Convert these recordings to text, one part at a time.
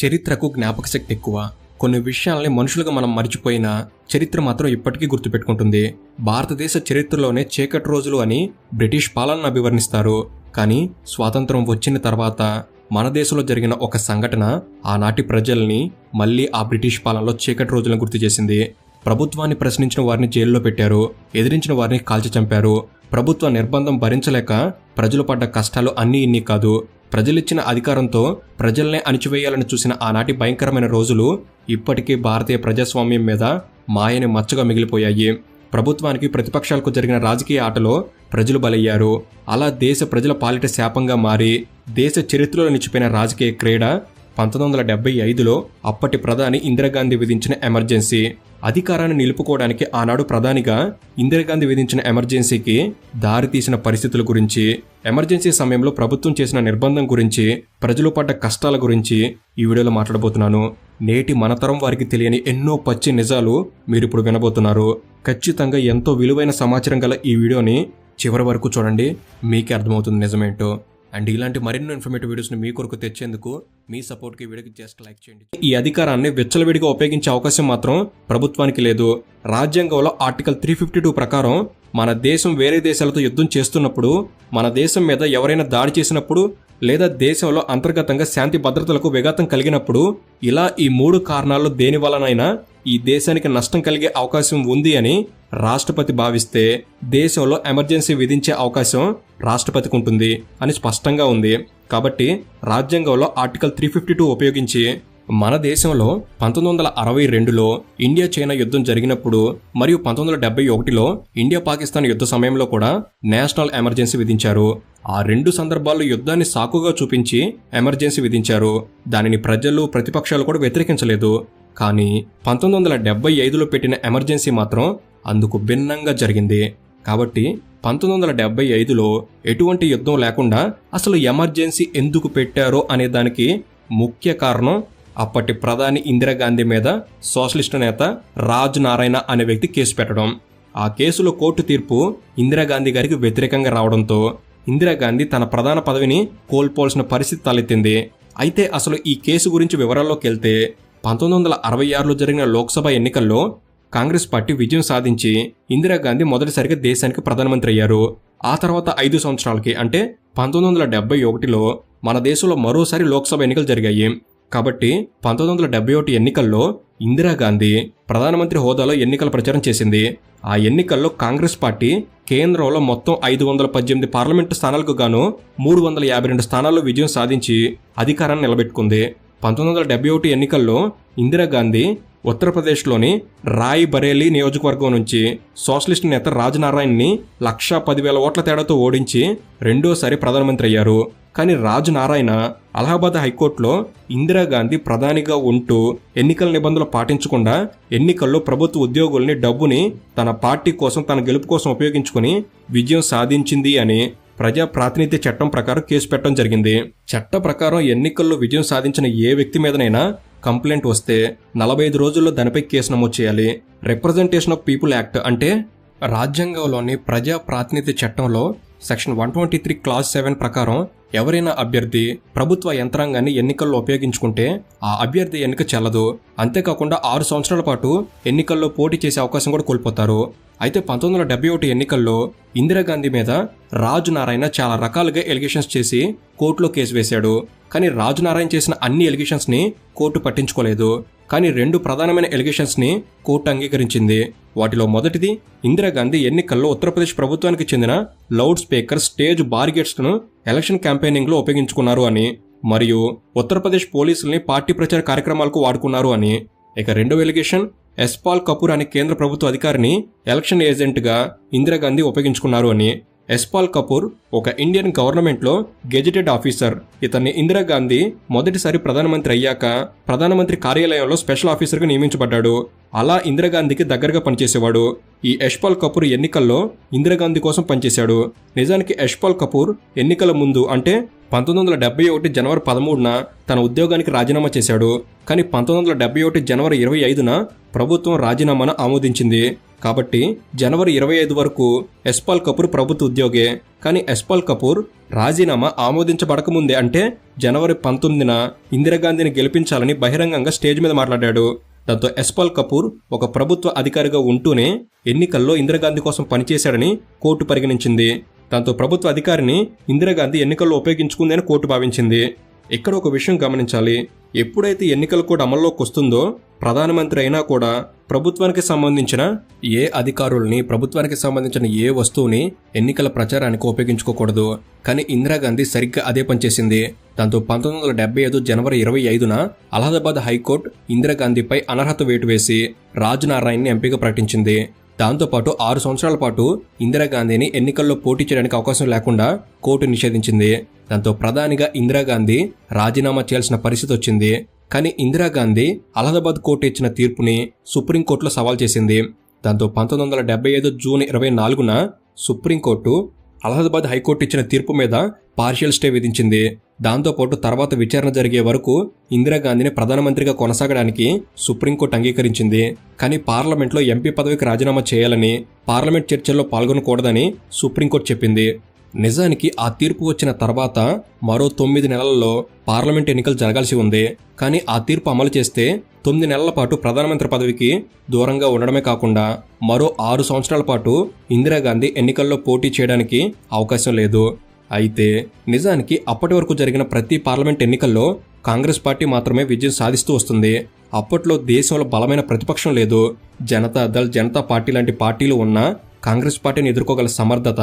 చరిత్రకు జ్ఞాపకశక్తి ఎక్కువ. కొన్ని విషయాల్ని మనుషులుగా మనం మర్చిపోయినా చరిత్ర మాత్రం ఇప్పటికీ గుర్తుపెట్టుకుంటుంది. భారతదేశ చరిత్రలోనే చీకటి రోజులు అని బ్రిటిష్ పాలనను అభివర్ణిస్తారు. కానీ స్వాతంత్రం వచ్చిన తర్వాత మన దేశంలో జరిగిన ఒక సంఘటన ఆనాటి ప్రజల్ని మళ్ళీ ఆ బ్రిటిష్ పాలనలో చీకటి రోజులను గుర్తు చేసింది. ప్రభుత్వాన్ని ప్రశ్నించిన వారిని జైల్లో పెట్టారు, ఎదిరించిన వారిని కాల్చి చంపారు. ప్రభుత్వ నిర్బంధం భరించలేక ప్రజలు పడ్డ కష్టాలు అన్నీ ఇన్ని కాదు. ప్రజలిచ్చిన అధికారంతో ప్రజల్నే అణిచివేయాలని చూసిన ఆనాటి భయంకరమైన రోజులు ఇప్పటికీ భారతీయ ప్రజాస్వామ్యం మీద మాయని మచ్చగా మిగిలిపోయాయి. ప్రభుత్వానికి ప్రతిపక్షాలకు జరిగిన రాజకీయ ఆటలో ప్రజలు బలయ్యారు. అలా దేశ ప్రజల పాలిట శాపంగా మారి దేశ చరిత్రలో నిలిచిపోయిన రాజకీయ క్రీడ 1975లో అప్పటి ప్రధాని ఇందిరాగాంధీ విధించిన ఎమర్జెన్సీ. అధికారాన్ని నిలుపుకోవడానికి ఆనాడు ప్రధానిగా ఇందిరాగాంధీ విధించిన ఎమర్జెన్సీకి దారితీసిన పరిస్థితుల గురించి, ఎమర్జెన్సీ సమయంలో ప్రభుత్వం చేసిన నిర్బంధం గురించి, ప్రజలు పడ్డ కష్టాల గురించి ఈ వీడియోలో మాట్లాడబోతున్నాను. నేటి మనతరం వారికి తెలియని ఎన్నో పచ్చి నిజాలు మీరిప్పుడు వినబోతున్నారు. ఖచ్చితంగా ఎంతో విలువైన సమాచారం గల ఈ వీడియోని చివరి వరకు చూడండి, మీకే అర్థమవుతుంది నిజమేంటో. అండ్ ఇలాంటి మరెన్నో ఇన్ఫర్మేటివ్ వీడియోస్ని మీ కొరకు తెచ్చేందుకు మీ సపోర్ట్కి వీడియోకి జస్ట్ లైక్ చేయండి. ఈ అధికారాన్ని విచ్చలవిడిగా ఉపయోగించే అవకాశం మాత్రం ప్రభుత్వానికి లేదు. రాజ్యాంగంలో ఆర్టికల్ 352 ప్రకారం మన దేశం వేరే దేశాలతో యుద్ధం చేస్తున్నప్పుడు, మన దేశం మీద ఎవరైనా దాడి చేసినప్పుడు, లేదా దేశంలో అంతర్గతంగా శాంతి భద్రతలకు విఘాతం కలిగినప్పుడు, ఇలా ఈ 3 కారణాల్లో దేని వలనైనా ఈ దేశానికి నష్టం కలిగే అవకాశం ఉంది అని రాష్ట్రపతి భావిస్తే దేశంలో ఎమర్జెన్సీ విధించే అవకాశం రాష్ట్రపతికి ఉంటుంది అని స్పష్టంగా ఉంది. కాబట్టి రాజ్యాంగంలో ఆర్టికల్ 352 ఉపయోగించి మన దేశంలో 1962లో ఇండియా చైనా యుద్ధం జరిగినప్పుడు మరియు 1971లో ఇండియా పాకిస్తాన్ యుద్ధ సమయంలో కూడా నేషనల్ ఎమర్జెన్సీ విధించారు. ఆ 2 సందర్భాల్లో యుద్ధాన్ని సాకుగా చూపించి ఎమర్జెన్సీ విధించారు. దానిని ప్రజలు, ప్రతిపక్షాలు కూడా వ్యతిరేకించలేదు. కానీ 1975లో పెట్టిన ఎమర్జెన్సీ మాత్రం అందుకు భిన్నంగా జరిగింది. కాబట్టి 1975లో ఎటువంటి యుద్ధం లేకుండా అసలు ఎమర్జెన్సీ ఎందుకు పెట్టారో అనే దానికి ముఖ్య కారణం అప్పటి ప్రధాని ఇందిరాగాంధీ మీద సోషలిస్టు నేత రాజ్ నారాయణ అనే వ్యక్తి కేసు పెట్టడం. ఆ కేసులో కోర్టు తీర్పు ఇందిరాగాంధీ గారికి వ్యతిరేకంగా రావడంతో ఇందిరాగాంధీ తన ప్రధాన పదవిని కోల్పోవాల్సిన పరిస్థితి తలెత్తింది. అయితే అసలు ఈ కేసు గురించి వివరాల్లోకి వెళ్తే 1966లో జరిగిన లోక్సభ ఎన్నికల్లో కాంగ్రెస్ పార్టీ విజయం సాధించి ఇందిరాగాంధీ మొదటిసారిగా దేశానికి ప్రధానమంత్రి అయ్యారు. ఆ తర్వాత 5 సంవత్సరాలకి అంటే 1971లో మన దేశంలో మరోసారి లోక్సభ ఎన్నికలు జరిగాయి. కాబట్టి 1971 ఎన్నికల్లో ఇందిరాగాంధీ ప్రధానమంత్రి హోదాలో ఎన్నికల ప్రచారం చేసింది. ఆ ఎన్నికల్లో కాంగ్రెస్ పార్టీ కేంద్రంలో మొత్తం 518 పార్లమెంటు స్థానాలకు గాను 352 సస్థానాల్లో విజయం సాధించి అధికారాన్ని నిలబెట్టుకుంది. 1971 ఎన్నికల్లో ఇందిరాగాంధీ ఉత్తరప్రదేశ్లోని రాయ్ బరేలీ నియోజకవర్గం నుంచి సోషలిస్టు నేత రాజ్ నారాయణ్ని 1,10,000 ఓట్ల తేడాతో ఓడించి రెండోసారి ప్రధానమంత్రి అయ్యారు. కానీ రాజ్ నారాయణ అలహాబాద్ హైకోర్టులో ఇందిరాగాంధీ ప్రధానిగా ఉంటూ ఎన్నికల నిబంధనలు పాటించకుండా ఎన్నికల్లో ప్రభుత్వ ఉద్యోగుల్ని డబ్బుని తన పార్టీ కోసం, తన గెలుపు కోసం ఉపయోగించుకుని విజయం సాధించింది అని ప్రజా ప్రాతినిధ్య చట్టం ప్రకారం కేసు పెట్టడం జరిగింది. చట్ట ప్రకారం ఎన్నికల్లో విజయం సాధించిన ఏ వ్యక్తి మీదనైనా కంప్లైంట్ వస్తే 45 రోజుల్లో దానిపై కేసు నమోదు చేయాలి. రిప్రజెంటేషన్ ఆఫ్ పీపుల్ యాక్ట్ అంటే రాజ్యాంగంలోని ప్రజా ప్రాతినిధ్య చట్టంలో సెక్షన్ 123 క్లాజ్ 7 ప్రకారం ఎవరైనా అభ్యర్థి ప్రభుత్వ యంత్రాంగాన్ని ఎన్నికల్లో ఉపయోగించుకుంటే ఆ అభ్యర్థి ఎన్నిక చెల్లదు. అంతేకాకుండా 6 సంవత్సరాల పాటు ఎన్నికల్లో పోటీ చేసే అవకాశం కూడా కోల్పోతారు. అయితే 1971 ఎన్నికల్లో ఇందిరాగాంధీ మీద రాజ్ నారాయణ చాలా రకాలుగా ఎలిగేషన్స్ చేసి కోర్టులో కేసు వేశాడు. కానీ రాజ్ నారాయణ చేసిన అన్ని ఎలిగేషన్స్ ని కోర్టు పట్టించుకోలేదు. కానీ 2 ప్రధానమైన ఎలిగేషన్స్ ని కోర్టు అంగీకరించింది. వాటిలో మొదటిది, ఇందిరాగాంధీ ఎన్నికల్లో ఉత్తరప్రదేశ్ ప్రభుత్వానికి చెందిన లౌడ్ స్పీకర్, స్టేజ్ బారిగేట్స్ ను ఎలక్షన్ క్యాంపెయినింగ్ లో ఉపయోగించుకున్నారు అని, మరియు ఉత్తరప్రదేశ్ పోలీసుల్ని పార్టీ ప్రచార కార్యక్రమాలకు వాడుకున్నారు అని. ఇక రెండవ ఎలిగేషన్, యశ్పాల్ కపూర్ అనే కేంద్ర ప్రభుత్వ అధికారిని ఎలక్షన్ ఏజెంట్గా ఇందిరాగాంధీ ఉపయోగించుకున్నారు అని. యశ్పాల్ కపూర్ ఒక ఇండియన్ గవర్నమెంట్లో గెజిటెడ్ ఆఫీసర్. ఇతన్ని ఇందిరాగాంధీ మొదటిసారి ప్రధానమంత్రి అయ్యాక ప్రధానమంత్రి కార్యాలయంలో స్పెషల్ ఆఫీసర్గా నియమించబడ్డాడు. అలా ఇందిరాగాంధీకి దగ్గరగా పనిచేసేవాడు. ఈ యశ్పాల్ కపూర్ ఎన్నికల్లో ఇందిరాగాంధీ కోసం పనిచేశాడు. నిజానికి యశ్పాల్ కపూర్ ఎన్నికల ముందు అంటే 1971 జనవరి 13న తన ఉద్యోగానికి రాజీనామా చేశాడు. కానీ 1971 జనవరి 25న ప్రభుత్వం రాజీనామాను ఆమోదించింది. కాబట్టి జనవరి 25 వరకు యశ్పాల్ కపూర్ ప్రభుత్వ ఉద్యోగే. కానీ యశ్పాల్ కపూర్ రాజీనామా ఆమోదించబడకముందే అంటే జనవరి 19న ఇందిరాగాంధీని గెలిపించాలని బహిరంగంగా స్టేజ్ మీద మాట్లాడాడు. దాంతో యశ్పాల్ కపూర్ ఒక ప్రభుత్వ అధికారిగా ఉంటూనే ఎన్నికల్లో ఇందిరాగాంధీ కోసం పనిచేశాడని కోర్టు పరిగణించింది. దాంతో ప్రభుత్వ అధికారిని ఇందిరాగాంధీ ఎన్నికల్లో ఉపయోగించుకుందని కోర్టు భావించింది. ఇక్కడ ఒక విషయం గమనించాలి. ఎప్పుడైతే ఎన్నికల కోడ్ అమల్లోకి వస్తుందో ప్రధానమంత్రి అయినా కూడా ప్రభుత్వానికి సంబంధించిన ఏ అధికారుల్ని, ప్రభుత్వానికి సంబంధించిన ఏ వస్తువుని ఎన్నికల ప్రచారానికి ఉపయోగించుకోకూడదు. కానీ ఇందిరాగాంధీ సరిగ్గా అదే పనిచేసింది. దాంతో 1975 జనవరి 25న అలహాబాద్ హైకోర్టు ఇందిరాగాంధీపై అనర్హత వేటు వేసి రాజ్నారాయణ్ని ఎంపీగా ప్రకటించింది. దాంతోపాటు 6 సంవత్సరాల పాటు ఇందిరాగాంధీని ఎన్నికల్లో పోటీ చేయడానికి అవకాశం లేకుండా కోర్టు నిషేధించింది. దాంతో ప్రధానిగా ఇందిరాగాంధీ రాజీనామా చేయాల్సిన పరిస్థితి వచ్చింది. కానీ ఇందిరాగాంధీ అలహాబాద్ కోర్టు ఇచ్చిన తీర్పుని సుప్రీంకోర్టులో సవాల్ చేసింది. దాంతో 1975 జూన్ 24న సుప్రీంకోర్టు అలహాబాద్ హైకోర్టు ఇచ్చిన తీర్పు మీద పార్షియల్ స్టే విధించింది. దాంతోపాటు తర్వాత విచారణ జరిగే వరకు ఇందిరాగాంధీని ప్రధానమంత్రిగా కొనసాగడానికి సుప్రీంకోర్టు అంగీకరించింది. కానీ పార్లమెంట్లో ఎంపీ పదవికి రాజీనామా చేయాలని, పార్లమెంట్ చర్చల్లో పాల్గొనకూడదని సుప్రీంకోర్టు చెప్పింది. నిజానికి ఆ తీర్పు వచ్చిన తర్వాత మరో 9 నెలల్లో పార్లమెంట్ ఎన్నికలు జరగాల్సి ఉంది. కానీ ఆ తీర్పు అమలు చేస్తే 9 నెలల పాటు ప్రధానమంత్రి పదవికి దూరంగా ఉండడమే కాకుండా మరో 6 సంవత్సరాల పాటు ఇందిరాగాంధీ ఎన్నికల్లో పోటీ చేయడానికి అవకాశం లేదు. అయితే నిజానికి అప్పటి వరకు జరిగిన ప్రతి పార్లమెంట్ ఎన్నికల్లో కాంగ్రెస్ పార్టీ మాత్రమే విజయం సాధిస్తూ వస్తుంది. అప్పట్లో దేశంలో బలమైన ప్రతిపక్షం లేదు. జనతాదళ్, జనతా పార్టీ లాంటి పార్టీలు ఉన్నా కాంగ్రెస్ పార్టీని ఎదుర్కోగల సమర్థత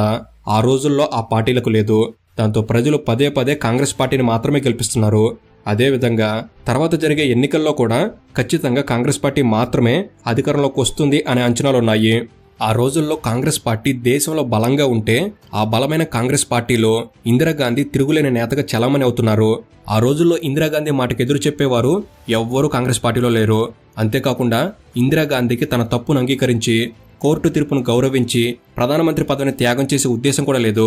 ఆ రోజుల్లో ఆ పార్టీలకు లేదు. దాంతో ప్రజలు పదే పదే కాంగ్రెస్ పార్టీని మాత్రమే గెలిపిస్తున్నారు. అదేవిధంగా తర్వాత జరిగే ఎన్నికల్లో కూడా ఖచ్చితంగా కాంగ్రెస్ పార్టీ మాత్రమే అధికారంలోకి వస్తుంది అనే అంచనాలున్నాయి. ఆ రోజుల్లో కాంగ్రెస్ పార్టీ దేశంలో బలంగా ఉంటే ఆ బలమైన కాంగ్రెస్ పార్టీలో ఇందిరాగాంధీ తిరుగులేని నేతగా చలామణి అవుతున్నారు. ఆ రోజుల్లో ఇందిరాగాంధీ మాటకు ఎదురు చెప్పేవారు ఎవ్వరూ కాంగ్రెస్ పార్టీలో లేరు. అంతేకాకుండా ఇందిరాగాంధీకి తన తప్పును అంగీకరించి కోర్టు తీర్పును గౌరవించి ప్రధానమంత్రి పదవిని త్యాగం చేసే ఉద్దేశం కూడా లేదు.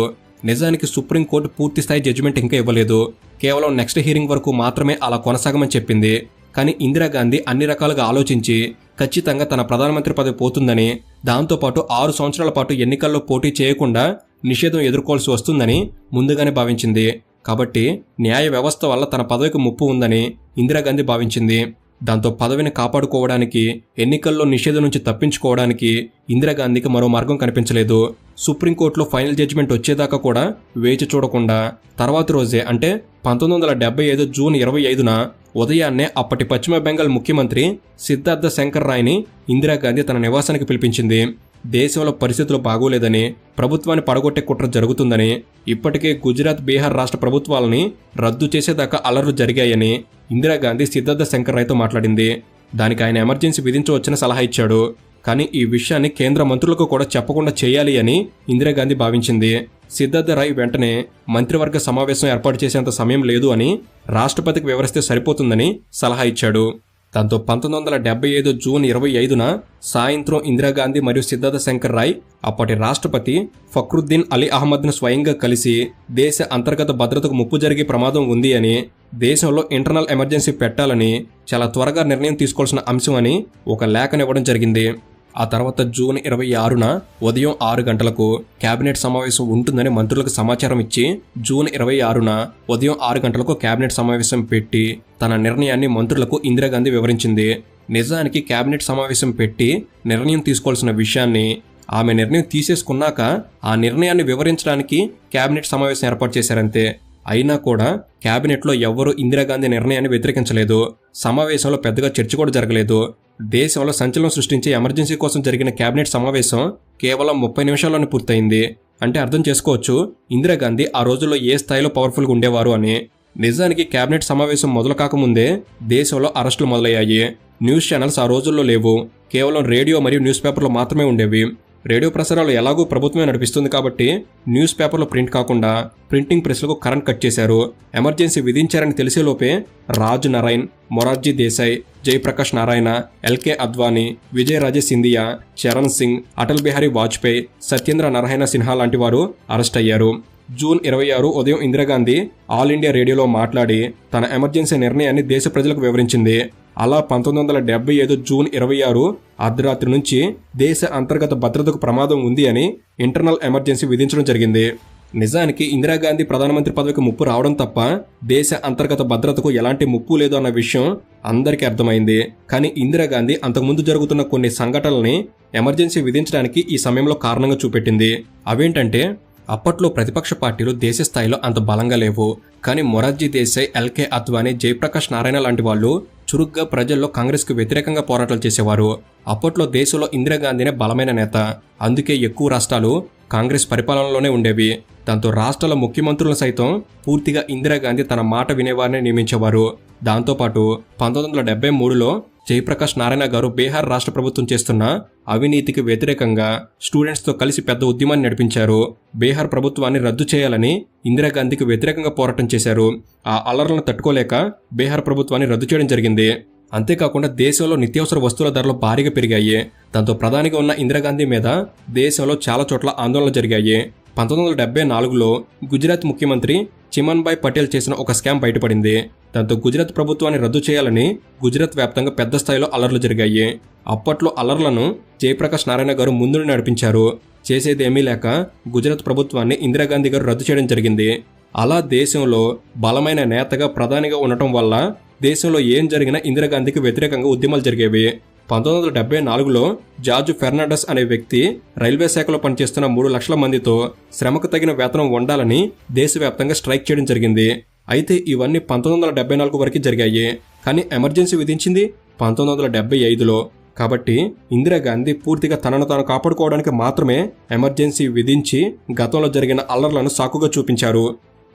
నిజానికి సుప్రీంకోర్టు పూర్తిస్థాయి జడ్జిమెంట్ ఇంకా ఇవ్వలేదు. కేవలం నెక్స్ట్ హీరింగ్ వరకు మాత్రమే అలా కొనసాగమని చెప్పింది. కానీ ఇందిరాగాంధీ అన్ని రకాలుగా ఆలోచించి ఖచ్చితంగా తన ప్రధానమంత్రి పదవి పోతుందని, దాంతోపాటు 6 సంవత్సరాల పాటు ఎన్నికల్లో పోటీ చేయకుండా నిషేధం ఎదుర్కోవాల్సి వస్తుందని ముందుగానే భావించింది. కాబట్టి న్యాయ వ్యవస్థ వల్ల తన పదవికి ముప్పు ఉందని ఇందిరాగాంధీ భావించింది. దాంతో పదవిని కాపాడుకోవడానికి, ఎన్నికల్లో నిషేధం నుంచి తప్పించుకోవడానికి ఇందిరాగాంధీకి మరో మార్గం కనిపించలేదు. సుప్రీంకోర్టులో ఫైనల్ జడ్జిమెంట్ వచ్చేదాకా కూడా వేచి చూడకుండా తర్వాత రోజే అంటే 1975 జూన్ 25న ఉదయాన్నే అప్పటి పశ్చిమ బెంగాల్ ముఖ్యమంత్రి సిద్ధార్థ శంకర్ రాయ్ని ఇందిరాగాంధీ తన నివాసానికి పిలిపించింది. దేశంలో పరిస్థితులు బాగోలేదని, ప్రభుత్వాన్ని పడగొట్టే కుట్ర జరుగుతుందని, ఇప్పటికే గుజరాత్, బీహార్ రాష్ట్ర ప్రభుత్వాలని రద్దు చేసేదాకా అలర్లు జరిగాయని ఇందిరాగాంధీ సిద్ధార్థ శంకర్ రాయ్తో మాట్లాడింది. దానికి ఆయన ఎమర్జెన్సీ విధించవచ్చని సలహా ఇచ్చాడు. కానీ ఈ విషయాన్ని కేంద్ర మంత్రులకు కూడా చెప్పకుండా చేయాలి అని ఇందిరాగాంధీ భావించింది. సిద్ధార్థ రాయ్ వెంటనే మంత్రివర్గ సమావేశం ఏర్పాటు చేసేంత సమయం లేదు అని రాష్ట్రపతికి వివరిస్తే సరిపోతుందని సలహా ఇచ్చాడు. దాంతో 1975 జూన్ 25న సాయంత్రం ఇందిరాగాంధీ మరియు సిద్ధార్థ శంకర్ రాయ్ అప్పటి రాష్ట్రపతి ఫక్రుద్దీన్ అలీ అహ్మద్ను స్వయంగా కలిసి దేశ అంతర్గత భద్రతకు ముప్పు జరిగే ప్రమాదం ఉంది అని, దేశంలో ఇంటర్నల్ ఎమర్జెన్సీ పెట్టాలని చాలా త్వరగా నిర్ణయం తీసుకోవాల్సిన అంశం అని ఒక లేఖనివ్వడం జరిగింది. ఆ తర్వాత జూన్ 26న ఉదయం 6 గంటలకు కేబినెట్ సమావేశం ఉంటుందని మంత్రులకు సమాచారం ఇచ్చి జూన్ 26న ఉదయం 6 గంటలకు కేబినెట్ సమావేశం పెట్టి తన నిర్ణయాన్ని మంత్రులకు ఇందిరాగాంధీ వివరించింది. నిజానికి కేబినెట్ సమావేశం పెట్టి నిర్ణయం తీసుకోవాల్సిన విషయాన్ని ఆమె నిర్ణయం తీసేసుకున్నాక ఆ నిర్ణయాన్ని వివరించడానికి కేబినెట్ సమావేశం ఏర్పాటు చేశారంతే. అయినా కూడా కేబినెట్లో ఎవ్వరూ ఇందిరాగాంధీ నిర్ణయాన్ని వ్యతిరేకించలేదు. సమావేశంలో పెద్దగా చర్చ కూడా జరగలేదు. దేశంలో సంచలనం సృష్టించే ఎమర్జెన్సీ కోసం జరిగిన కేబినెట్ సమావేశం కేవలం 30 నిమిషాల్లోనే పూర్తయింది. అంటే అర్థం చేసుకోవచ్చు ఇందిరాగాంధీ ఆ రోజుల్లో ఏ స్థాయిలో పవర్ఫుల్గా ఉండేవారు అని. నిజానికి కేబినెట్ సమావేశం మొదలు కాకముందే దేశంలో అరెస్టులు మొదలయ్యాయి. న్యూస్ ఛానల్స్ ఆ రోజుల్లో లేవు. కేవలం రేడియో మరియు న్యూస్ పేపర్లు మాత్రమే ఉండేవి. రేడియో ప్రసారాలు ఎలాగూ ప్రభుత్వమే నడిపిస్తుంది కాబట్టి న్యూస్ పేపర్లో ప్రింట్ కాకుండా ప్రింటింగ్ ప్రెస్లకు కరెంట్ కట్ చేశారు. ఎమర్జెన్సీ విధించారని తెలిసేలోపే రాజ్ నరైన్, మొరార్జీ దేశాయ్, జయప్రకాష్ నారాయణ, ఎల్కే అద్వానీ, విజయరాజే సింధియా, చరణ్ సింగ్, అటల్ బిహారీ వాజ్పేయి, సత్యేంద్ర నారాయణ సిన్హా లాంటి వారు అరెస్ట్ అయ్యారు. జూన్ 26 ఉదయం ఇందిరాగాంధీ ఆల్ ఇండియా రేడియోలో మాట్లాడి తన ఎమర్జెన్సీ నిర్ణయాన్ని దేశ ప్రజలకు వివరించింది. అలా 1975 జూన్ 26 అర్ధరాత్రి నుంచి దేశ అంతర్గత భద్రతకు ప్రమాదం ఉంది అని ఇంటర్నల్ ఎమర్జెన్సీ విధించడం జరిగింది. నిజానికి ఇందిరాగాంధీ ప్రధానమంత్రి పదవికి ముప్పు రావడం తప్ప దేశ అంతర్గత భద్రతకు ఎలాంటి ముప్పు లేదు అన్న విషయం అందరికీ అర్థమైంది. కానీ ఇందిరాగాంధీ అంతకుముందు జరుగుతున్న కొన్ని సంఘటనల్ని ఎమర్జెన్సీ విధించడానికి ఈ సమయంలో కారణంగా చూపెట్టింది. అవేంటంటే, అప్పట్లో ప్రతిపక్ష పార్టీలు దేశ స్థాయిలో అంత బలంగా లేవు. కానీ మొరార్జీ దేశాయ్, ఎల్కే అద్వానీ, జయప్రకాష్ నారాయణ లాంటి వాళ్ళు చురుగ్గా ప్రజల్లో కాంగ్రెస్కు వ్యతిరేకంగా పోరాటాలు చేసేవారు. అప్పట్లో దేశంలో ఇందిరాగాంధీనే బలమైన నేత. అందుకే ఎక్కువ రాష్ట్రాలు కాంగ్రెస్ పరిపాలనలోనే ఉండేవి. దాంతో రాష్ట్రాల ముఖ్యమంత్రులను సైతం పూర్తిగా ఇందిరాగాంధీ తన మాట వినేవారిని నియమించేవారు. దాంతోపాటు 1973లో జయప్రకాష్ నారాయణ గారు బీహార్ రాష్ట్ర ప్రభుత్వం చేస్తున్న అవినీతికి వ్యతిరేకంగా స్టూడెంట్స్తో కలిసి పెద్ద ఉద్యమాన్ని నడిపించారు. బీహార్ ప్రభుత్వాన్ని రద్దు చేయాలని ఇందిరాగాంధీకి వ్యతిరేకంగా పోరాటం చేశారు. ఆ అల్లర్లను తట్టుకోలేక బీహార్ ప్రభుత్వాన్ని రద్దు చేయడం జరిగింది. అంతేకాకుండా దేశంలో నిత్యావసర వస్తువుల ధరలు భారీగా పెరిగాయి. దాంతో ప్రధానిగా ఉన్న ఇందిరాగాంధీ మీద దేశంలో చాలా చోట్ల ఆందోళనలు జరిగాయి. 1974లో గుజరాత్ ముఖ్యమంత్రి చిమన్భాయ్ పటేల్ చేసిన ఒక స్కామ్ బయటపడింది. దాంతో గుజరాత్ ప్రభుత్వాన్ని రద్దు చేయాలని గుజరాత్ వ్యాప్తంగా పెద్ద స్థాయిలో అల్లర్లు జరిగాయి. అప్పట్లో అల్లర్లను జయప్రకాష్ నారాయణ గారు ముందుని నడిపించారు. చేసేదేమీ లేక గుజరాత్ ప్రభుత్వాన్ని ఇందిరాగాంధీ గారు రద్దు చేయడం జరిగింది. అలా దేశంలో బలమైన నేతగా ప్రధానిగా ఉండటం వల్ల దేశంలో ఏం జరిగినా ఇందిరాగాంధీకి వ్యతిరేకంగా ఉద్యమాలు జరిగేవి. 1974లో జార్జ్ ఫెర్నాండస్ అనే వ్యక్తి రైల్వే శాఖలో పనిచేస్తున్న 3 లక్షల మందితో శ్రమకు తగిన వేతనం ఉండాలని దేశవ్యాప్తంగా స్ట్రైక్ చేయడం జరిగింది. అయితే ఇవన్నీ 1974 వరకు జరిగాయి. కానీ ఎమర్జెన్సీ విధించింది 1975లో. కాబట్టి ఇందిరాగాంధీ పూర్తిగా తనను తాను కాపాడుకోవడానికి మాత్రమే ఎమర్జెన్సీ విధించి గతంలో జరిగిన అల్లర్లను సాకుగా చూపించారు.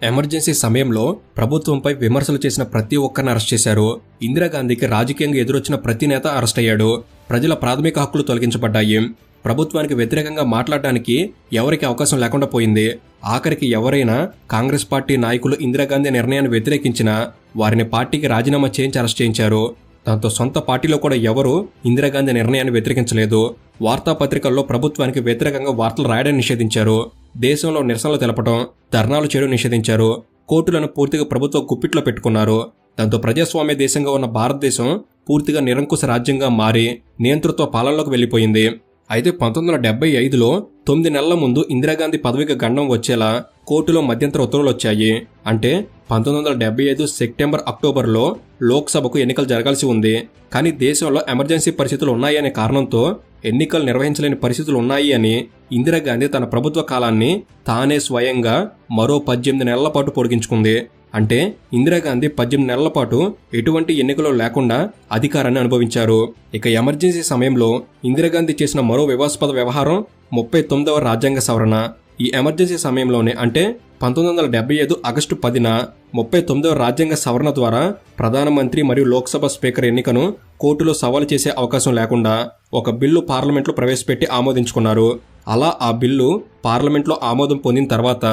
ఎమర్జెన్సీ సమయంలో ప్రభుత్వంపై విమర్శలు చేసిన ప్రతి ఒక్కరిని అరెస్ట్ చేశారు. ఇందిరాగాంధీకి రాజకీయంగా ఎదురొచ్చిన ప్రతి నేత అరెస్ట్ అయ్యాడు. ప్రజల ప్రాథమిక హక్కులు తొలగించబడ్డాయి. ప్రభుత్వానికి వ్యతిరేకంగా మాట్లాడడానికి ఎవరికి అవకాశం లేకుండా పోయింది. ఆఖరికి ఎవరైనా కాంగ్రెస్ పార్టీ నాయకులు ఇందిరాగాంధీ నిర్ణయాన్ని వ్యతిరేకించినా వారిని పార్టీకి రాజీనామా చేయించి అరెస్ట్ చేయించారు. దాంతో సొంత పార్టీలో కూడా ఎవరూ ఇందిరాగాంధీ నిర్ణయాన్ని వ్యతిరేకించలేదు. వార్తాపత్రికల్లో ప్రభుత్వానికి వ్యతిరేకంగా వార్తలు రాయడం నిషేధించారు. దేశంలో నిరసనలు తెలపడం, ధర్నాలు చేయడం నిషేధించారు. కోర్టులను పూర్తిగా ప్రభుత్వం గుప్పిట్లో పెట్టుకున్నారు. దాంతో ప్రజాస్వామ్య దేశంగా ఉన్న భారతదేశం పూర్తిగా నిరంకుశ రాజ్యంగా మారి నియంతృత్వ పాలనలోకి వెళ్లిపోయింది. అయితే 1975లో 9 నెలల ముందు ఇందిరాగాంధీ పదవికి గండం వచ్చేలా కోర్టులో మధ్యంతర ఉత్తర్వులు వచ్చాయి. అంటే 1975 సెప్టెంబర్, అక్టోబర్లో లోక్సభకు ఎన్నికలు జరగాల్సి ఉంది. కానీ దేశంలో ఎమర్జెన్సీ పరిస్థితులు ఉన్నాయనే కారణంతో ఎన్నికలు నిర్వహించలేని పరిస్థితులు ఉన్నాయి అని ఇందిరాగాంధీ తన ప్రభుత్వ కాలాన్ని తానే స్వయంగా మరో 18 నెలల పాటు పొడిగించుకుంది. అంటే ఇందిరాగాంధీ 18 నెలల పాటు ఎటువంటి ఎన్నికలు లేకుండా అధికారాన్ని అనుభవించారు. ఇక ఎమర్జెన్సీ సమయంలో ఇందిరాగాంధీ చేసిన మరో వివాదాస్పద వ్యవహారం 39వ రాజ్యాంగ సవరణ. ఈ ఎమర్జెన్సీ సమయంలోనే అంటే 1975 ఆగస్టు 10న 39వ రాజ్యాంగ సవరణ ద్వారా ప్రధానమంత్రి మరియు లోక్సభ స్పీకర్ ఎన్నికను కోర్టులో సవాలు చేసే అవకాశం లేకుండా ఒక బిల్లు పార్లమెంట్లో ప్రవేశపెట్టి ఆమోదించుకున్నారు. అలా ఆ బిల్లు పార్లమెంట్లో ఆమోదం పొందిన తర్వాత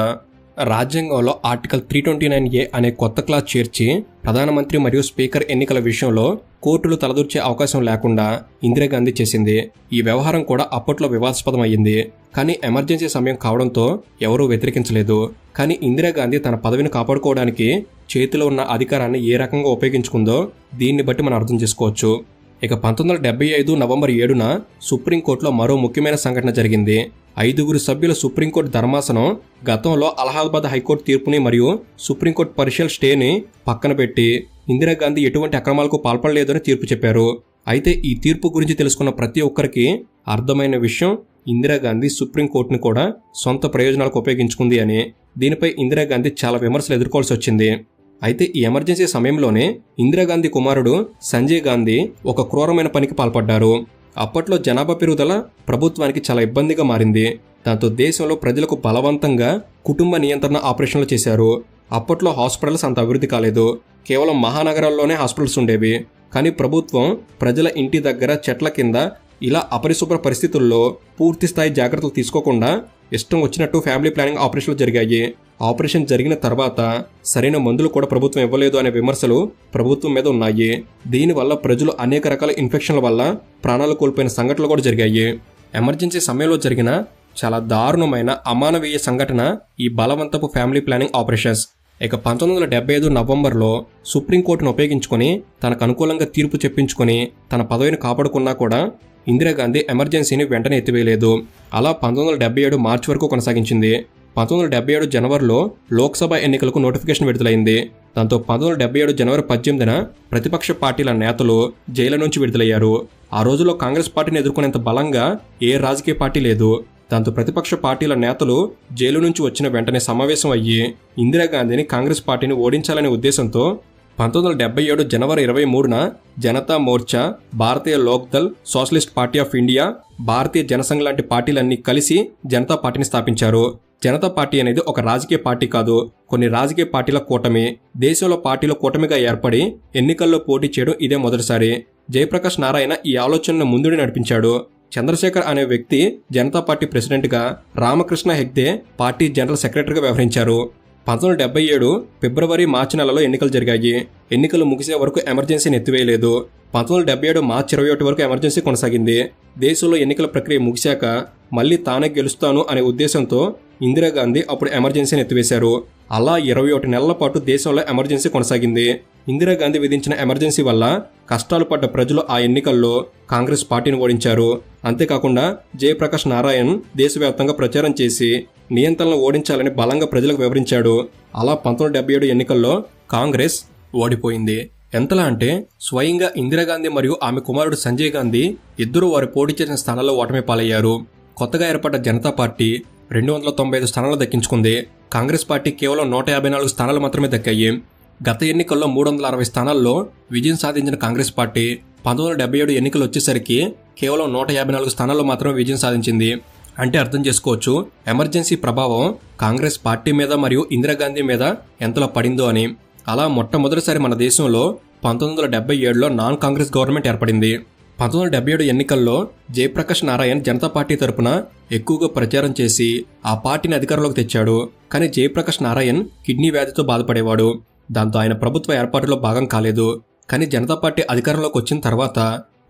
రాజ్యాంగంలో ఆర్టికల్ 329A అనే కొత్త క్లాజ్ చేర్చి ప్రధానమంత్రి మరియు స్పీకర్ ఎన్నికల విషయంలో కోర్టులు తలదూర్చే అవకాశం లేకుండా ఇందిరాగాంధీ చేసింది. ఈ వ్యవహారం కూడా అప్పట్లో వివాదాస్పదం అయ్యింది. కానీ ఎమర్జెన్సీ సమయం కావడంతో ఎవరూ వ్యతిరేకించలేదు. కానీ ఇందిరాగాంధీ తన పదవిని కాపాడుకోవడానికి చేతిలో ఉన్న అధికారాన్ని ఏ రకంగా ఉపయోగించుకుందో దీన్ని బట్టి మనం అర్థం చేసుకోవచ్చు. ఇక 1975 నవంబర్ 7న సుప్రీంకోర్టులో మరో ముఖ్యమైన సంఘటన జరిగింది. 5 సభ్యుల సుప్రీంకోర్టు ధర్మాసనం గతంలో అలహాబాద్ హైకోర్టు తీర్పుని మరియు సుప్రీంకోర్టు పర్షియల్ స్టేని పక్కన పెట్టి ఇందిరాగాంధీ ఎటువంటి అక్రమాలకు పాల్పడలేదని తీర్పు చెప్పారు. అయితే ఈ తీర్పు గురించి తెలుసుకున్న ప్రతి ఒక్కరికి అర్థమైన విషయం ఇందిరాగాంధీ సుప్రీంకోర్టుని కూడా సొంత ప్రయోజనాలకు ఉపయోగించుకుంది అని. దీనిపై ఇందిరాగాంధీ చాలా విమర్శలు ఎదుర్కోవాల్సి వచ్చింది. అయితే ఈ ఎమర్జెన్సీ సమయంలోనే ఇందిరాగాంధీ కుమారుడు సంజయ్ గాంధీ ఒక క్రూరమైన పనికి పాల్పడ్డారు. అప్పట్లో జనాభా పెరుగుదల ప్రభుత్వానికి చాలా ఇబ్బందిగా మారింది. దాంతో దేశంలో ప్రజలకు బలవంతంగా కుటుంబ నియంత్రణ ఆపరేషన్లు చేశారు. అప్పట్లో హాస్పిటల్స్ అంత అభివృద్ధి కాలేదు. కేవలం మహానగరాల్లోనే హాస్పిటల్స్ ఉండేవి. కానీ ప్రభుత్వం ప్రజల ఇంటి దగ్గర చెట్ల కింద ఇలా అపరిశుభ్ర పరిస్థితుల్లో పూర్తి స్థాయి జాగ్రత్తలు తీసుకోకుండా ఇష్టం వచ్చినట్టు ఫ్యామిలీ ప్లానింగ్ ఆపరేషన్లు జరిగాయి. ఆపరేషన్ జరిగిన తర్వాత సరైన మందులు కూడా ప్రభుత్వం ఇవ్వలేదు అనే విమర్శలు ప్రభుత్వం మీద ఉన్నాయి. దీనివల్ల ప్రజలు అనేక రకాల ఇన్ఫెక్షన్ల వల్ల ప్రాణాలు కోల్పోయిన సంఘటనలు కూడా జరిగాయి. ఎమర్జెన్సీ సమయంలో జరిగిన చాలా దారుణమైన అమానవీయ సంఘటన ఈ బలవంతపు ఫ్యామిలీ ప్లానింగ్ ఆపరేషన్స్. ఇక 1975 నవంబర్లో సుప్రీంకోర్టును ఉపయోగించుకొని తనకు అనుకూలంగా తీర్పు చెప్పించుకొని తన పదవిని కాపాడుకున్నా కూడా ఇందిరాగాంధీ ఎమర్జెన్సీని వెంటనే ఎత్తివేయలేదు. అలా 1977 మార్చి వరకు కొనసాగించింది. 1977 జనవరిలో లోక్సభ ఎన్నికలకు నోటిఫికేషన్ విడుదలైంది. దాంతో 1977 జనవరి 18న ప్రతిపక్ష పార్టీల నేతలు జైలు నుంచి విడుదలయ్యారు. ఆ రోజుల్లో కాంగ్రెస్ పార్టీని ఎదుర్కొనేంత బలంగా ఏ రాజకీయ పార్టీ లేదు. దాంతో ప్రతిపక్ష పార్టీల నేతలు జైలు నుంచి వచ్చిన వెంటనే సమావేశం అయ్యి ఇందిరాగాంధీని కాంగ్రెస్ పార్టీని ఓడించాలనే ఉద్దేశంతో 1977 జనవరి 23న Janata Morcha, Bharatiya Lok Dal, socialist party of India, Bharatiya Jana Sangh లాంటి పార్టీలన్నీ కలిసి జనతా పార్టీని స్థాపించారు. జనతా పార్టీ అనేది ఒక రాజకీయ పార్టీ కాదు, కొన్ని రాజకీయ పార్టీల కూటమి. దేశంలో పార్టీల కూటమిగా ఏర్పడి ఎన్నికల్లో పోటీ చేయడం ఇదే మొదటిసారి. జయప్రకాష్ నారాయణ ఈ ఆలోచనను ముందుండి నడిపించాడు. చంద్రశేఖర్ అనే వ్యక్తి జనతా పార్టీ ప్రెసిడెంట్గా, రామకృష్ణ హెగ్డే పార్టీ జనరల్ సెక్రటరీగా వ్యవహరించారు. 1977 ఫిబ్రవరి, మార్చి నెలలో ఎన్నికలు జరిగాయి. ఎన్నికలు ముగిసే వరకు ఎమర్జెన్సీని ఎత్తివేయలేదు. 1977 మార్చి 21 వరకు ఎమర్జెన్సీ కొనసాగింది. దేశంలో ఎన్నికల ప్రక్రియ ముగిశాక మళ్లీ తానే గెలుస్తాను అనే ఉద్దేశంతో ఇందిరాగాంధీ అప్పుడు ఎమర్జెన్సీని ఎత్తివేశారు. అలా 21 నెలల పాటు దేశంలో ఎమర్జెన్సీ కొనసాగింది. ఇందిరాగాంధీ విధించిన ఎమర్జెన్సీ వల్ల కష్టాలు పడ్డ ప్రజలు ఆ ఎన్నికల్లో కాంగ్రెస్ పార్టీని ఓడించారు. అంతేకాకుండా జయప్రకాష్ నారాయణ్ దేశవ్యాప్తంగా ప్రచారం చేసి నియంత్రణను ఓడించాలని బలంగా ప్రజలకు వివరించాడు. అలా 1977 ఎన్నికల్లో కాంగ్రెస్ ఓడిపోయింది. ఎంతలా అంటే స్వయంగా ఇందిరాగాంధీ మరియు ఆమె కుమారుడు సంజయ్ గాంధీ ఇద్దరూ వారు పోటీ చేసిన స్థానాల్లో ఓటమి పాలయ్యారు. కొత్తగా ఏర్పడ్డ జనతా పార్టీ 295 స్థానాలు దక్కించుకుంది. కాంగ్రెస్ పార్టీ కేవలం 154 స్థానాలు మాత్రమే దక్కాయి. గత ఎన్నికల్లో 360 స్థానాల్లో విజయం సాధించిన కాంగ్రెస్ పార్టీ 1977 ఎన్నికలు వచ్చేసరికి కేవలం 154 స్థానాల్లో మాత్రమే విజయం సాధించింది. అంటే అర్థం చేసుకోవచ్చు ఎమర్జెన్సీ ప్రభావం కాంగ్రెస్ పార్టీ మీద మరియు ఇందిరాగాంధీ మీద ఎంతలా పడిందో అని. అలా మొట్టమొదటిసారి మన దేశంలో 1977లో నాన్ కాంగ్రెస్ గవర్నమెంట్ ఏర్పడింది. 1977 ఎన్నికల్లో జయప్రకాష్ నారాయణ్ జనతా పార్టీ తరపున ఎక్కువగా ప్రచారం చేసి ఆ పార్టీని అధికారంలోకి తెచ్చాడు. కానీ జయప్రకాష్ నారాయణ్ కిడ్నీ వ్యాధితో బాధపడేవాడు. దాంతో ఆయన ప్రభుత్వ ఏర్పాటులో భాగం కాలేదు. కానీ జనతా పార్టీ అధికారంలోకి వచ్చిన తర్వాత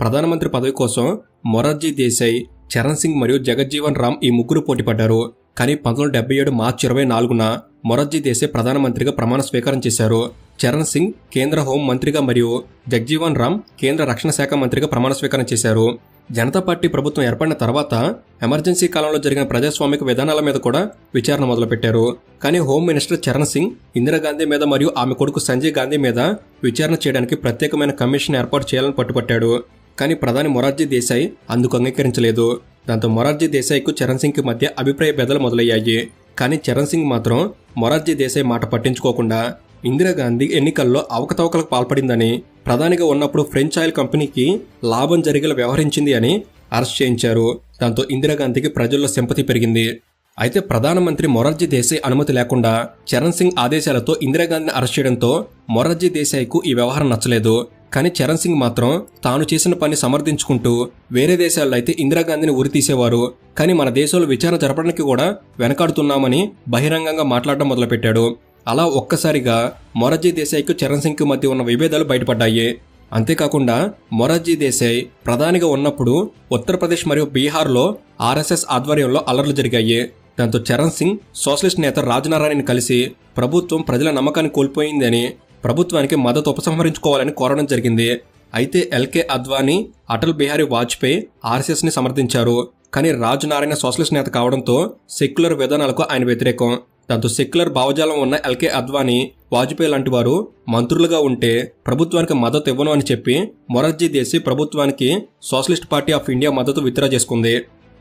ప్రధానమంత్రి పదవి కోసం మొరార్జీ దేశాయ్, చరణ్ సింగ్ మరియు జగజ్జీవన్ రామ్ ఈ ముగ్గురు పోటీపడ్డారు. కానీ 1977 మార్చి 24న మొరార్జీ దేశాయ్ ప్రధానమంత్రిగా ప్రమాణ స్వీకారం చేశారు. చరణ్ సింగ్ కేంద్ర హోం మంత్రిగా మరియు జగజ్జీవన్ రామ్ కేంద్ర రక్షణ శాఖ మంత్రిగా ప్రమాణ స్వీకారం చేశారు. జనతా పార్టీ ప్రభుత్వం ఏర్పడిన తర్వాత ఎమర్జెన్సీ కాలంలో జరిగిన ప్రజాస్వామిక విధానాల మీద కూడా విచారణ మొదలుపెట్టారు. కానీ హోం మినిస్టర్ చరణ్ సింగ్ ఇందిరాగాంధీ మీద మరియు ఆమె కొడుకు సంజయ్ గాంధీ మీద విచారణ చేయడానికి ప్రత్యేకమైన కమిషన్ ఏర్పాటు చేయాలని పట్టుపట్టాడు. కానీ ప్రధాని మొరార్జీ దేశాయ్ అందుకు అంగీకరించలేదు. దాంతో మొరార్జీ దేశాయ్కు చరణ్ సింగ్కి మధ్య అభిప్రాయ భేదాలు మొదలయ్యాయి. కానీ చరణ్ సింగ్ మాత్రం మొరార్జీ దేశాయ్ మాట పట్టించుకోకుండా ఇందిరాగాంధీ ఎన్నికల్లో అవకతవకలకు పాల్పడిందని, ప్రధానిగా ఉన్నప్పుడు ఫ్రెంచ్ ఆయిల్ కంపెనీకి లాభం జరిగేలా వ్యవహరించింది అని అరెస్ట్ చేయించారు. దాంతో ఇందిరాగాంధీకి ప్రజల్లో సింపతి పెరిగింది. అయితే ప్రధానమంత్రి మొరార్జీ దేశాయ్ అనుమతి లేకుండా చరణ్ సింగ్ ఆదేశాలతో ఇందిరాగాంధీని అరెస్ట్ చేయడంతో మొరార్జీ దేశాయ్కు ఈ వ్యవహారం నచ్చలేదు. కానీ చరణ్ సింగ్ మాత్రం తాను చేసిన పని సమర్థించుకుంటూ వేరే దేశాల్లో అయితే ఇందిరాగాంధీని ఉరి తీసేవారు, కానీ మన దేశంలో విచారణ జరపడానికి కూడా వెనకాడుతున్నామని బహిరంగంగా మాట్లాడడం మొదలుపెట్టాడు. అలా ఒక్కసారిగా మొరార్జీ దేశాయ్కు చరణ్ సింగ్కి మధ్య ఉన్న విభేదాలు బయటపడ్డాయి. అంతేకాకుండా మొరార్జీ దేశాయ్ ప్రధానిగా ఉన్నప్పుడు ఉత్తరప్రదేశ్ మరియు బీహార్లో ఆర్ఎస్ఎస్ ఆధ్వర్యంలో అల్లర్లు జరిగాయి. దాంతో చరణ్ సింగ్ సోషలిస్ట్ నేత రాజనారాయణని కలిసి ప్రభుత్వం ప్రజల నమ్మకాన్ని కోల్పోయిందని, ప్రభుత్వానికి మద్దతు ఉపసంహరించుకోవాలని కోరడం జరిగింది. అయితే ఎల్కే అద్వానీ, అటల్ బిహారీ వాజ్పేయి ఆర్ఎస్ఎస్ని సమర్థించారు. కానీ రాజనారాయణ సోషలిస్ట్ నేత కావడంతో సెక్యులర్ విధానాలకు ఆయన వ్యతిరేకం. దాంతో సెక్యులర్ భావజాలం ఉన్న ఎల్కే అద్వానీ, వాజ్పేయి లాంటి వారు మంత్రులుగా ఉంటే ప్రభుత్వానికి మద్దతు ఇవ్వను అని చెప్పి మొరార్జీ దేశాయ్ ప్రభుత్వానికి సోషలిస్ట్ పార్టీ ఆఫ్ ఇండియా మద్దతు విత్డ్రా చేసుకుంది.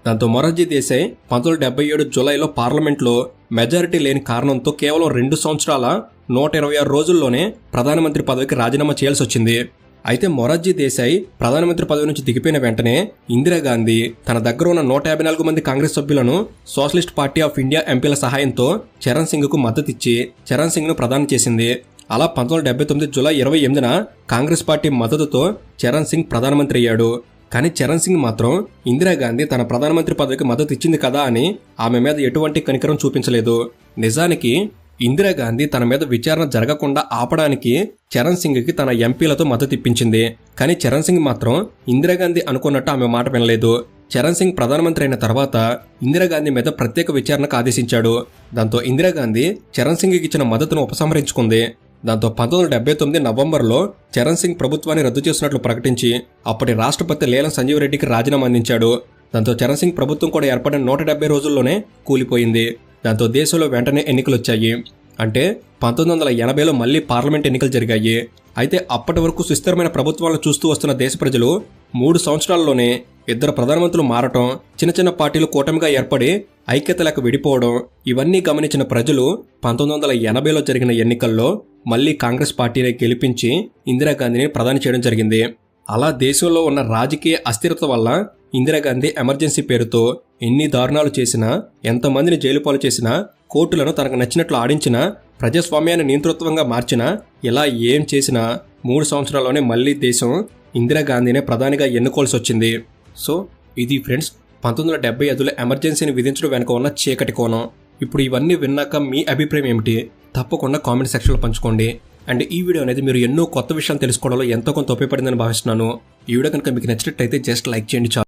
దాంతో మొరార్జీ దేశాయ్ 1977 జూలైలో పార్లమెంట్లో మెజారిటీ లేని కారణంతో కేవలం 2 సంవత్సరాల 126 రోజుల్లోనే ప్రధానమంత్రి పదవికి రాజీనామా చేయాల్సి వచ్చింది. అయితే మొరార్జీ దేశాయ్ ప్రధానమంత్రి పదవి నుంచి దిగిపోయిన వెంటనే ఇందిరాగాంధీ తన దగ్గర ఉన్న 154 మంది కాంగ్రెస్ సభ్యులను సోషలిస్ట్ పార్టీ ఆఫ్ ఇండియా ఎంపీల సహాయంతో చరణ్ సింగ్కు మద్దతిచ్చి చరణ్ సింగ్ను ప్రధాని చేసింది. అలా 1979 జూలై 28న కాంగ్రెస్ పార్టీ మద్దతుతో చరణ్ సింగ్ ప్రధానమంత్రి అయ్యాడు. కానీ చరణ్ సింగ్ మాత్రం ఇందిరాగాంధీ తన ప్రధానమంత్రి పదవికి మద్దతు ఇచ్చింది కదా అని ఆమె మీద ఎటువంటి కనికరం చూపించలేదు. నిజానికి ఇందిరాగాంధీ తన మీద విచారణ జరగకుండా ఆపడానికి చరణ్ సింగ్కి తన ఎంపీలతో మద్దతు ఇప్పించింది. కానీ చరణ్ సింగ్ మాత్రం ఇందిరాగాంధీ అనుకున్నట్టు ఆమె మాట వినలేదు. చరణ్ సింగ్ ప్రధానమంత్రి అయిన తర్వాత ఇందిరాగాంధీ మీద ప్రత్యేక విచారణకు ఆదేశించాడు. దాంతో ఇందిరాగాంధీ చరణ్ సింగ్కి ఇచ్చిన మద్దతును ఉపసంహరించుకుంది. దాంతో 1979 నవంబర్లో చరణ్ సింగ్ ప్రభుత్వాన్ని రద్దు చేస్తున్నట్లు ప్రకటించి అప్పటి రాష్ట్రపతి లేలం సంజీవ్ రెడ్డికి రాజీనామా అందించాడు. దాంతో చరణ్ సింగ్ ప్రభుత్వం కూడా ఏర్పడిన 170 రోజుల్లోనే కూలిపోయింది. దాంతో దేశంలో వెంటనే ఎన్నికలొచ్చాయి. అంటే 1980లో మళ్లీ పార్లమెంట్ ఎన్నికలు జరిగాయి. అయితే అప్పటి వరకు సుస్థిరమైన ప్రభుత్వాలను చూస్తూ వస్తున్న దేశ ప్రజలు 3 సంవత్సరాల్లోనే 2 ప్రధానమంత్రులు మారటం, చిన్న చిన్న పార్టీలు కూటమిగా ఏర్పడి ఐక్యత లేక విడిపోవడం, ఇవన్నీ గమనించిన ప్రజలు 1980లో జరిగిన ఎన్నికల్లో మళ్లీ కాంగ్రెస్ పార్టీని గెలిపించి ఇందిరాగాంధీని ప్రధాని చేయడం జరిగింది. అలా దేశంలో ఉన్న రాజకీయ అస్థిరత వల్ల ఇందిరాగాంధీ ఎమర్జెన్సీ పేరుతో ఎన్ని దారుణాలు చేసినా, ఎంతమందిని జైలు పాలు చేసినా, కోర్టులను తనకు నచ్చినట్లు ఆడించినా, ప్రజాస్వామ్యాన్ని నియంతృత్వంగా మార్చినా, ఇలా ఏం చేసినా 3 సంవత్సరాల్లోనే మళ్లీ దేశం ఇందిరాగాంధీనే ప్రధానిగా ఎన్నుకోవాల్సి వచ్చింది. సో ఇది ఫ్రెండ్స్ 1975లో ఎమర్జెన్సీని విధించడం వెనుక ఉన్న చీకటి కోణం. ఇప్పుడు ఇవన్నీ విన్నాక మీ అభిప్రాయం ఏమిటి? తప్పకుండా కామెంట్ సెక్షన్లో పంచుకోండి. అండ్ ఈ వీడియో అనేది మీరు ఎన్నో కొత్త విషయాలు తెలుసుకోవడంలో ఎంతో కొంత ఉపయోగపడిందని భావిస్తున్నాను. ఈ వీడియో కనుక మీకు నచ్చినట్టయితే జస్ట్ లైక్ చేయండి చాలు.